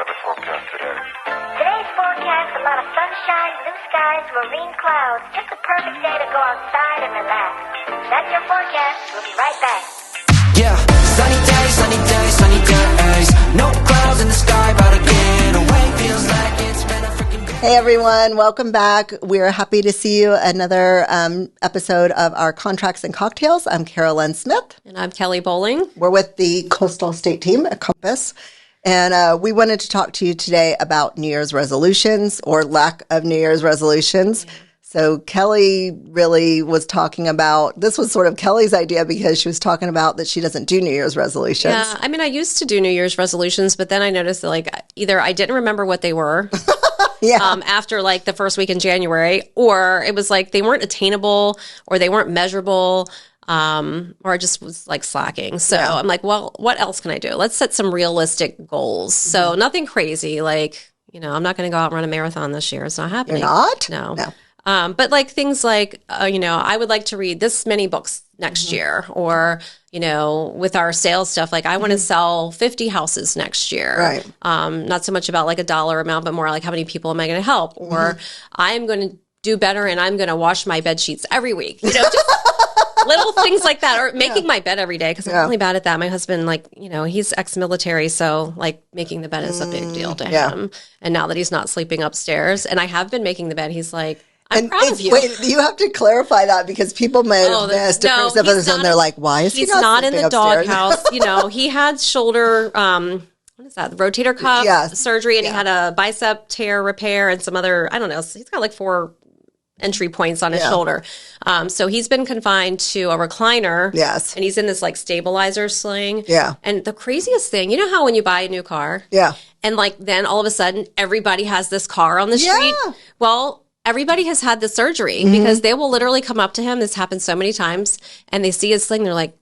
weather forecast today? Today's forecast, a lot of sunshine, blue skies, marine clouds. Just a perfect day to go outside and relax. That's your forecast. We'll be right back. Yeah, sunny days, sunny days, sunny days. No clouds in the sky, about to get away. Feels like it's been a freaking day. Hey everyone, welcome back. We're happy to see you another episode of our Contracts and Cocktails. I'm Carolyn Smith. And I'm Kelly Bowling. We're with the Coastal State team at Compass. And we wanted to talk to you today about New Year's resolutions or lack of New Year's resolutions. So Kelly really was talking about, this was sort of Kelly's idea because she was talking about that she doesn't do New Year's resolutions. Yeah, I mean, I used to do New Year's resolutions, but then I noticed that like either I didn't remember what they were after like the first week in January, or it was like they weren't attainable or they weren't measurable. Or I just was like slacking. So I'm like, well, what else can I do? Let's set some realistic goals. So nothing crazy. Like, you know, I'm not going to go out and run a marathon this year. It's not happening. You're not? No. No. But like things like, you know, I would like to read this many books next year, or, you know, with our sales stuff, like I want to sell 50 houses next year. Right. Not so much about like a dollar amount, but more like how many people am I going to help? Or I'm going to do better and I'm going to wash my bed sheets every week. You know, just little things like that, or making my bed every day, because I'm really bad at that. My husband, like, you know, he's ex-military, so like making the bed is a big deal to him. And now that he's not sleeping upstairs, and I have been making the bed, he's like, I'm proud of you. Wait, you have to clarify that because people may have missed different stuff, and they're like, why is he not in the doghouse? You know, he had shoulder, what is that, the rotator cuff surgery, and he had a bicep tear repair and some other, I don't know, he's got like 4 entry points on his shoulder. So he's been confined to a recliner. Yes. And he's in this like stabilizer sling. Yeah. And the craziest thing, you know how when you buy a new car? Yeah. And like then all of a sudden everybody has this car on the street? Well, everybody has had the surgery because they will literally come up to him. This happens so many times. And they see his sling. They're like,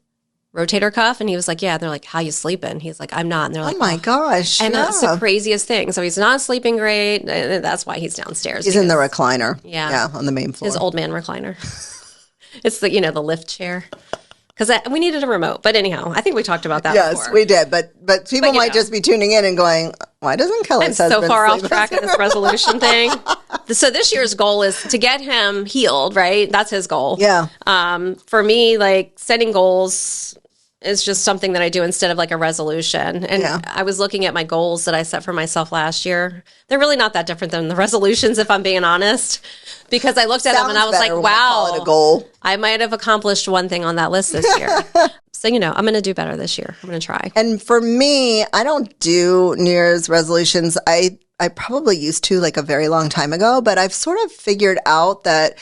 rotator cuff? And he was like, yeah. And they're like, how you sleeping? He's like, I'm not. And they're like, oh my gosh. And that's the craziest thing. So he's not sleeping great. And that's why he's downstairs. He's in the recliner. Yeah. On the main floor. His old man recliner. It's the, you know, the lift chair. Because we needed a remote. But anyhow, I think we talked about that before. Yes, we did. But people might just be tuning in and going, why doesn't Kelly I'm so far off track in this resolution thing. So this year's goal is to get him healed, right? That's his goal. Yeah. For me, like setting goals is just something that I do instead of like a resolution. And I was looking at my goals that I set for myself last year. They're really not that different than the resolutions, if I'm being honest, because I looked at them and I was like, wow, call it a goal. I might have accomplished one thing on that list this year. So, you know, I'm going to do better this year. I'm going to try. And for me, I don't do New Year's resolutions. I probably used to like a very long time ago, but I've sort of figured out that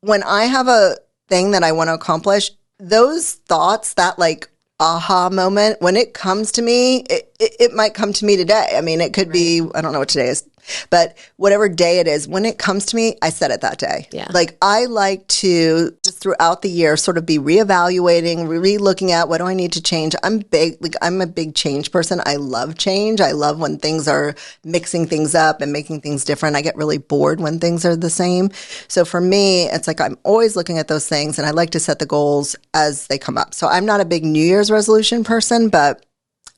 when I have a thing that I want to accomplish, those thoughts, that like aha moment, when it comes to me, it might come to me today. I mean, it could be, I don't know what today is, but whatever day it is, when it comes to me, I set it that day. Yeah. Like I like to just throughout the year sort of be reevaluating, re-looking at what do I need to change. I'm a big change person. I love change. I love when things are mixing things up and making things different. I get really bored when things are the same. So for me, it's like I'm always looking at those things and I like to set the goals as they come up. So I'm not a big New Year's resolution person, but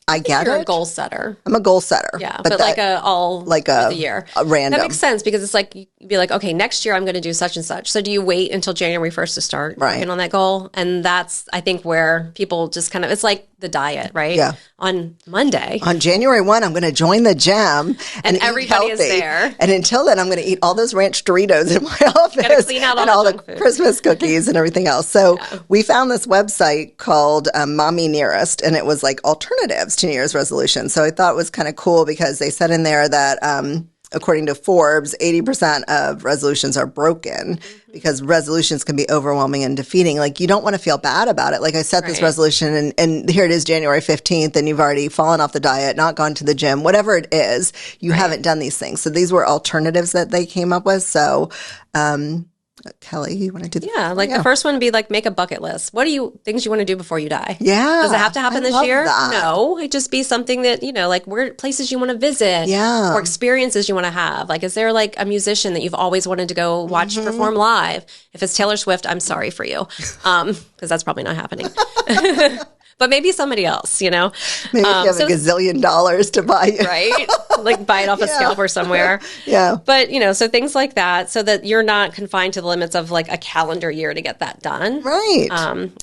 I get You're it. a goal setter. I'm a goal setter. Yeah, but like the year. A random. That makes sense because it's like you'd be like, okay, next year I'm going to do such and such. So do you wait until January 1st to start working on that goal? And that's, I think, where people just kind of, it's like the diet, right? Yeah. On Monday. On January 1, I'm going to join the gym. And everybody is there. And until then, I'm going to eat all those ranch Doritos in my office. Gotta clean out and all the Christmas cookies and everything else. So we found this website called Mommy Nearest, and it was like alternatives to New Year's resolutions. So I thought it was kind of cool because they said in there that according to Forbes, 80% of resolutions are broken because resolutions can be overwhelming and defeating. Like, you don't want to feel bad about it. Like, I set this resolution and here it is January 15th and you've already fallen off the diet, not gone to the gym, whatever it is, you haven't done these things. So these were alternatives that they came up with. So, Kelly, you want to do the first one would be like make a bucket list. What are things you want to do before you die? Yeah. Does it have to happen this year? That. No. It'd just be something that, you know, like where places you want to visit or experiences you want to have. Like, is there like a musician that you've always wanted to go watch perform live? If it's Taylor Swift, I'm sorry for you. Because that's probably not happening. but maybe somebody else, Maybe if you have a gazillion dollars to buy you. Right? Like buy it off a scalper somewhere. Yeah. But, so things like that, so that you're not confined to the limits of like a calendar year to get that done. Right.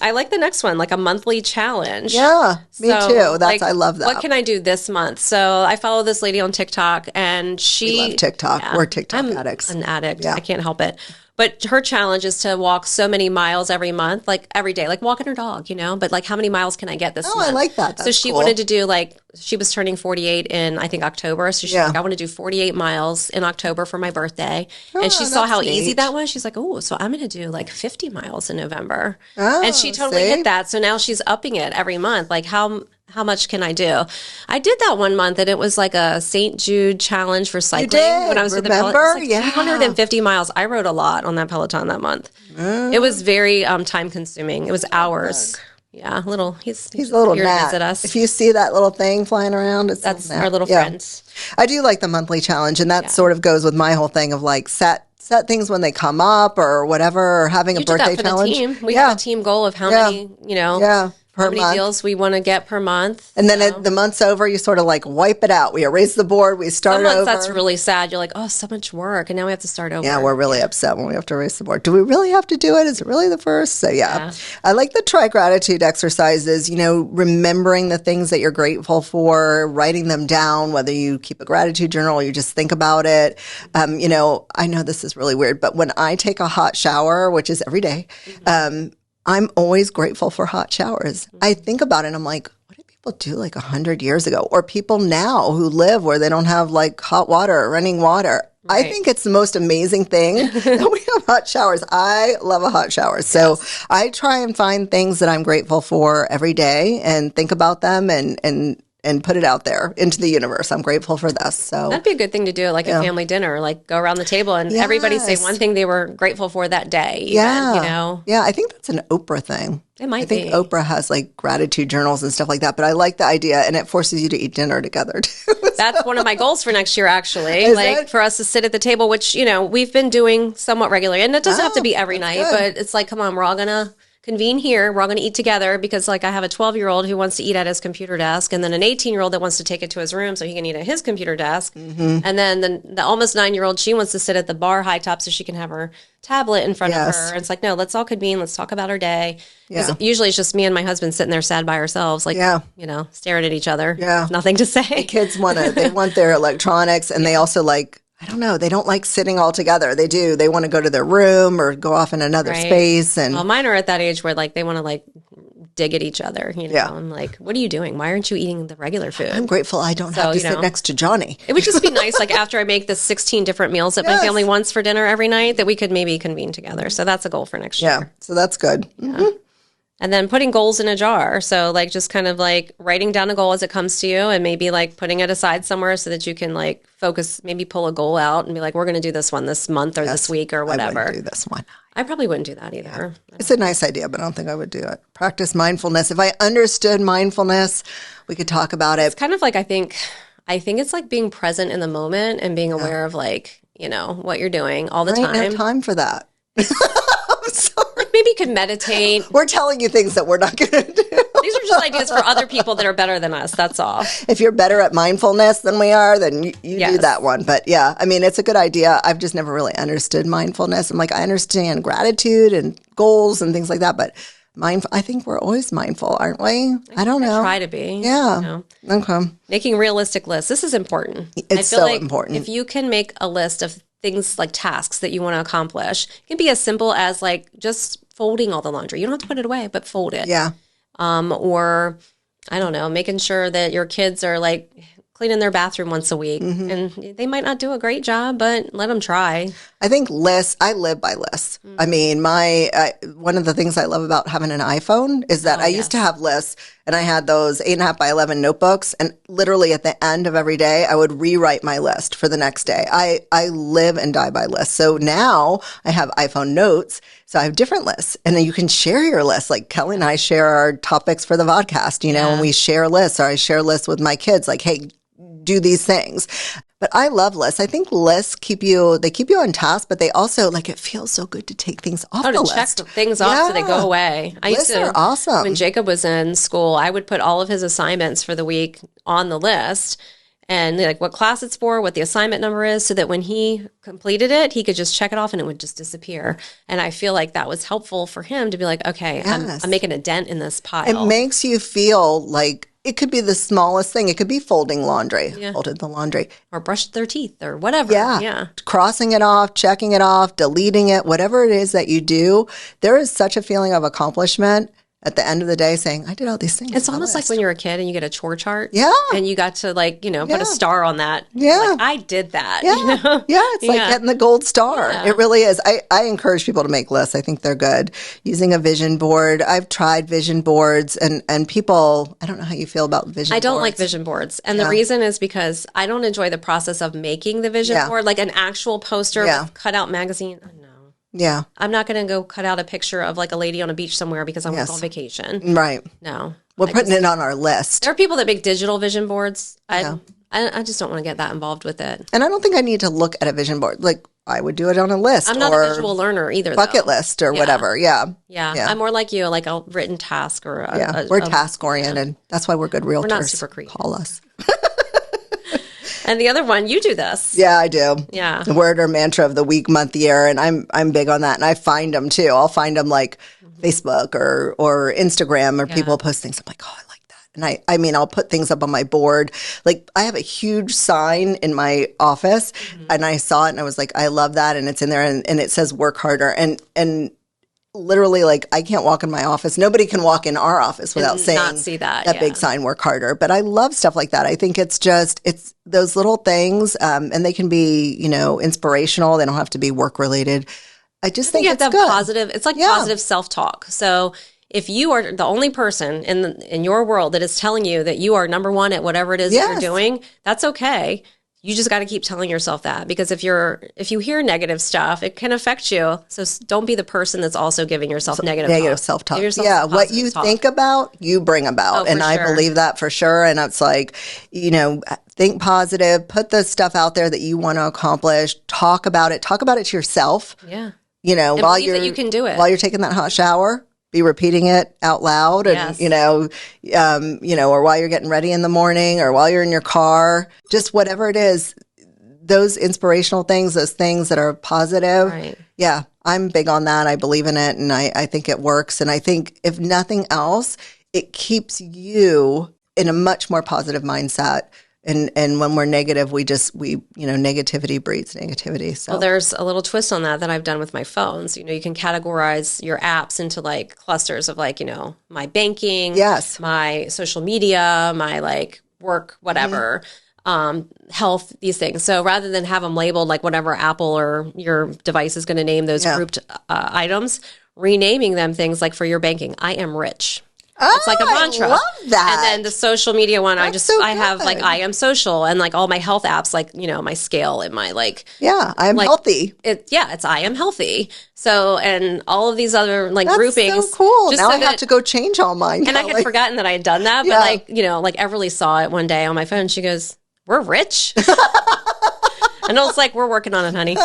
I like the next one, like a monthly challenge. Yeah, me too. I love that. What can I do this month? So I follow this lady on TikTok, and we love TikTok. Yeah, We're TikTok I'm addicts. an addict. Yeah. I can't help it. But her challenge is to walk so many miles every month, like every day, like walking her dog, but like how many miles can I get this month? I like that. So she wanted to do she was turning 48 in, I think, October. So she's like, I want to do 48 miles in October for my birthday. And she saw how easy that was. She's like, oh, so I'm going to do like 50 miles in November. And she totally hit that. So now she's upping it every month. Like how much can I do? I did that one month, and it was like a St. Jude challenge for cycling when I was with the Peloton. It was like 250 miles. I rode a lot on that Peloton that month. It was very time consuming. It was hours. Yeah, he's a little here gnat. to visit us. If you see that little thing flying around, that's our little friend. I do like the monthly challenge, and that sort of goes with my whole thing of like set things when they come up or whatever, or having a birthday challenge. The team. We have a team goal of how many, how many deals we want to get per month. And then the month's over, you sort of like wipe it out. We erase the board, we start over. That's really sad. You're like, oh, so much work, and now we have to start over. Yeah, we're really upset when we have to erase the board. Do we really have to do it? Is it really the first? So yeah. I like the try gratitude exercises, remembering the things that you're grateful for, writing them down, whether you keep a gratitude journal or you just think about it. I know this is really weird, but when I take a hot shower, which is every day, I'm always grateful for hot showers. I think about it and I'm like, what did people do like 100 years ago? Or people now who live where they don't have like hot water or running water. Right. I think it's the most amazing thing that we have hot showers. I love a hot shower. So I try and find things that I'm grateful for every day and think about them and put it out there into the universe. I'm grateful for this. So that'd be a good thing to do, like a family dinner, like go around the table and everybody say one thing they were grateful for that day. Even, Yeah, I think that's an Oprah thing. It might be. I think Oprah has like gratitude journals and stuff like that, but I like the idea, and it forces you to eat dinner together too. That's one of my goals for next year, actually. For us to sit at the table, which, we've been doing somewhat regularly. And it doesn't have to be every night, but it's like, come on, we're all going to convene here. We're all going to eat together because like I have a 12-year-old who wants to eat at his computer desk, and then an 18-year-old that wants to take it to his room so he can eat at his computer desk. And then the almost 9-year-old, she wants to sit at the bar high top so she can have her tablet in front of her. And it's like, no, let's all convene. Let's talk about our day. Usually it's just me and my husband sitting there sad by ourselves, like, staring at each other. Nothing to say. The kids they want their electronics, and they also like, I don't know. They don't like sitting all together. They do. They want to go to their room or go off in another space. And mine are at that age where like they want to like dig at each other. I'm like, what are you doing? Why aren't you eating the regular food? I'm grateful I don't have to sit next to Johnny. It would just be nice, like after I make the 16 different meals that my family wants for dinner every night, that we could maybe convene together. So that's a goal for next year. Yeah. So that's good. And then putting goals in a jar. So like just kind of like writing down a goal as it comes to you, and maybe like putting it aside somewhere so that you can like focus, maybe pull a goal out and be like, we're going to do this one this month or this week or whatever. I wouldn't do this one. I probably wouldn't do that either. It's a nice idea, but I don't think I would do it. Practice mindfulness. If I understood mindfulness, we could talk about it. It's kind of like, I think it's like being present in the moment and being aware of like, what you're doing all the time. I ain't no time for that. I'm sorry. Maybe you could meditate. We're telling you things that we're not going to do. These are just ideas for other people that are better than us. That's all. If you're better at mindfulness than we are, then you do that one. But yeah, I mean, it's a good idea. I've just never really understood mindfulness. I'm like, I understand gratitude and goals and things like that, but I think we're always mindful, aren't we? I don't know. Try to be. Yeah. Okay. Making realistic lists. This is important. It's so important. If you can make a list of things like tasks that you want to accomplish, it can be as simple as like just folding all the laundry. You don't have to put it away, but fold it. Yeah. Or I don't know, making sure that your kids are like cleaning their bathroom once a week. And they might not do a great job, but let them try. I think lists, I live by lists. I mean, one of the things I love about having an iPhone is that I used to have lists, and I had those 8.5 by 11 notebooks, and literally at the end of every day, I would rewrite my list for the next day. I live and die by lists. So now I have iPhone notes, so I have different lists, and then you can share your list. Like Kelly and I share our topics for the podcast, and we share lists, or I share lists with my kids, like, hey, do these things. But I love lists. I think lists keep you on task, but they also like it feels so good to take things off the list. Check things off so they go away. Lists are awesome. When Jacob was in school, I would put all of his assignments for the week on the list and like what class it's for, what the assignment number is, so that when he completed it, he could just check it off and it would just disappear. And I feel like that was helpful for him to be like, okay, I'm making a dent in this pile. It makes you feel like it could be the smallest thing. It could be folding laundry, folded the laundry. Or brushed their teeth or whatever. Yeah. Crossing it off, checking it off, deleting it, whatever it is that you do, there is such a feeling of accomplishment at the end of the day saying, I did all these things. It's almost like when you're a kid and you get a chore chart. Yeah. And you got to like, put a star on that. Yeah. Like, I did that. Yeah. You know? Yeah. It's like getting the gold star. Yeah. It really is. I encourage people to make lists. I think they're good. Using a vision board. I've tried vision boards and people, I don't know how you feel about vision boards. I don't like vision boards. And the reason is because I don't enjoy the process of making the vision board, like an actual poster with cutout magazine. No. Yeah. I'm not going to go cut out a picture of like a lady on a beach somewhere because I'm on vacation. Right. No. We're putting it on our list. There are people that make digital vision boards. I just don't want to get that involved with it. And I don't think I need to look at a vision board. Like I would do it on a list. I'm not a visual learner either. Bucket list or whatever. Yeah. I'm more like you, like a written task or we're task oriented. That's why we're good realtors. We're not super creative. Call us. And the other one, you do this. Yeah, I do. Yeah. The word or mantra of the week, month, year. And I'm big on that. And I find them too. I'll find them like Facebook or Instagram or people post things. I'm like, oh, I like that. And I mean, I'll put things up on my board. Like I have a huge sign in my office and I saw it and I was like, I love that. And it's in there and it says work harder. And literally, like, I can't walk in my office. Nobody can walk in our office without saying not see that big sign, work harder. But I love stuff like that. I think it's those little things, and they can be, inspirational. They don't have to be work related. I just think it's good. Positive. It's like positive self-talk. So if you are the only person in your world that is telling you that you are number one at whatever it is that you're doing, that's okay. You just got to keep telling yourself that, because if you hear negative stuff, it can affect you. So don't be the person that's also giving yourself negative self-talk. Yeah, what you think about, you bring about. And I believe that for sure. And it's like, think positive, put the stuff out there that you want to accomplish, talk about it to yourself. Yeah. And while that you can do it. While you're taking that hot shower, be repeating it out loud and, or while you're getting ready in the morning or while you're in your car, just whatever it is, those inspirational things, those things that are positive. Right. Yeah, I'm big on that. I believe in it and I think it works. And I think if nothing else, it keeps you in a much more positive mindset. And when we're negative, negativity breeds negativity. So there's a little twist on that I've done with my phones. You can categorize your apps into like clusters of like, my banking, my social media, my like work, whatever, health, these things. So rather than have them labeled like whatever Apple or your device is going to name those grouped items, renaming them things like for your banking, I am rich. It's like a mantra. I love that. And then the social media one, I have like I am social, and like all my health apps, like my scale and my like. Yeah, I am healthy. It's I am healthy. So and all of these other like groupings. That's so cool. Now I have to go change all mine. And I had forgotten that I had done that, but like Everly saw it one day on my phone. She goes, "We're rich." And I was like, we're working on it, honey.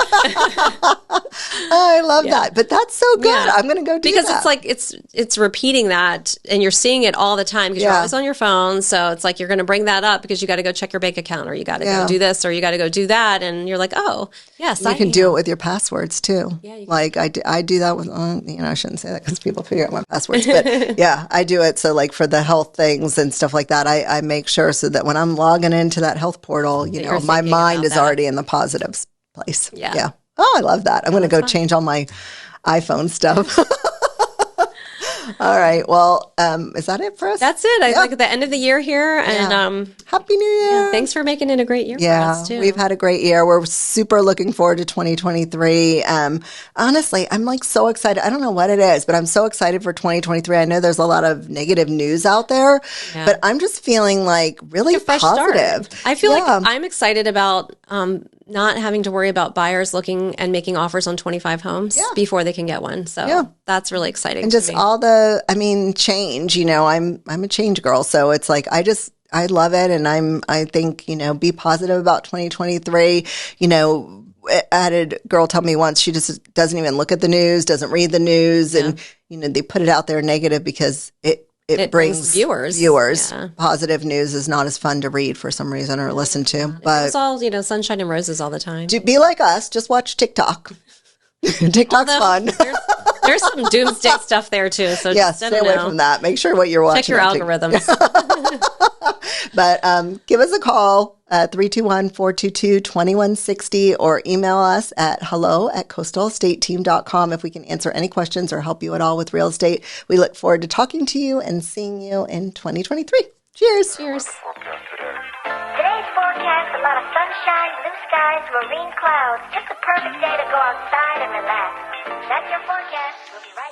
I love that. But that's so good. Yeah. I'm going to go do because that. It's like, it's repeating that and you're seeing it all the time because you're always on your phone. So it's like, you're going to bring that up because you got to go check your bank account or you got to go do this or you got to go do that. And you're like, oh, yes. You can do it with your passwords too. Yeah, like I do that with, I shouldn't say that because people figure out my passwords. But yeah, I do it. So like for the health things and stuff like that, I make sure so that when I'm logging into that health portal, my mind is already in the positive place. Yeah. Oh, I love that. I'm going to go change all my iPhone stuff. All right. Well, is that it for us? That's it. I think at the end of the year here. And Happy New Year. Yeah, thanks for making it a great year for us, too. We've had a great year. We're super looking forward to 2023. Honestly, I'm like so excited. I don't know what it is, but I'm so excited for 2023. I know there's a lot of negative news out there, but I'm just feeling like really positive. I feel like I'm excited about not having to worry about buyers looking and making offers on 25 homes before they can get one. So that's really exciting. And just all the, change, I'm a change girl. So it's like, I love it. And I think, be positive about 2023. I had a girl tell me once she just doesn't even look at the news, doesn't read the news. And, they put it out there negative because it brings viewers. Yeah. Positive news is not as fun to read for some reason or listen to. But it's all, sunshine and roses all the time. Be like us. Just watch TikTok. TikTok's fun. There's some doomsday stuff there too. So stay away from that. Make sure what you're watching. Check your algorithms. But give us a call at 321-422-2160 or email us at hello@coastalestateteam.com if we can answer any questions or help you at all with real estate. We look forward to talking to you and seeing you in 2023. Cheers. Cheers. Today's forecast, a lot of sunshine, blue skies, marine clouds. Just the perfect day to go outside and relax. That's your forecast. We'll be right back.